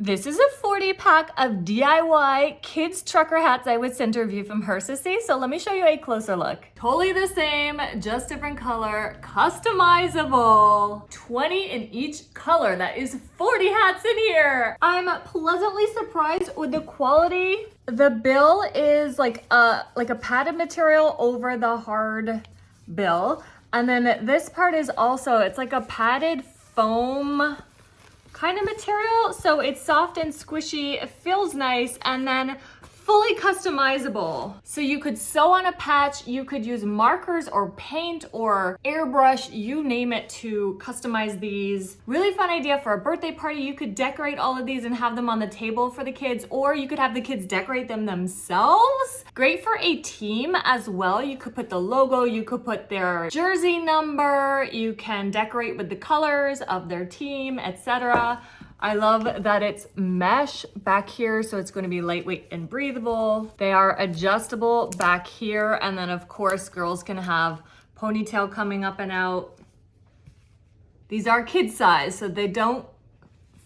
This is a 40 pack of DIY kids trucker hats I would send to review from Hersey. So let me show you a closer look. Totally the same, just different color, customizable. 20 in each color. That is 40 hats in here. I'm pleasantly surprised with the quality. The bill is like a padded material over the hard bill. And then this part is also, it's like a padded foam kind of material, so it's soft and squishy, it feels nice, and then fully customizable. So you could sew on a patch, you could use markers or paint or airbrush, you name it, to customize these. Really fun idea for a birthday party. You could decorate all of these and have them on the table for the kids, or you could have the kids decorate them themselves. Great for a team as well. You could put the logo, you could put their jersey number, you can decorate with the colors of their team, etc. I love that it's mesh back here, so it's going to be lightweight and breathable. They are adjustable back here, and then of course girls can have ponytail coming up and out. These are kid size, so they don't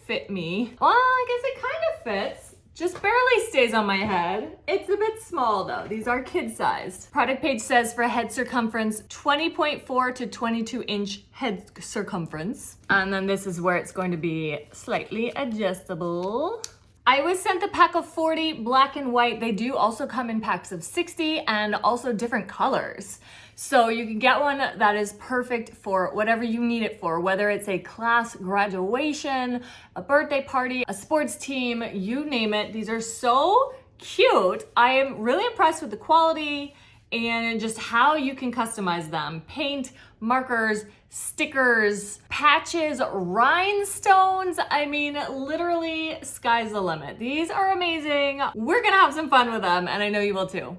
fit me. Well, I guess it kind of fits. Just barely stays on my head. It's a bit small though. These are kid sized. Product page says for head circumference, 20.4 to 22 inch head circumference. And then this is where it's going to be slightly adjustable. I was sent the pack of 40 black and white. They do also come in packs of 60 and also different colors. So you can get one that is perfect for whatever you need it for, whether it's a class graduation, a birthday party, a sports team, you name it. These are so cute. I am really impressed with the quality and just how you can customize them. Paint, markers, stickers, patches, rhinestones. I mean, literally, sky's the limit. These are amazing. We're gonna have some fun with them, and I know you will too.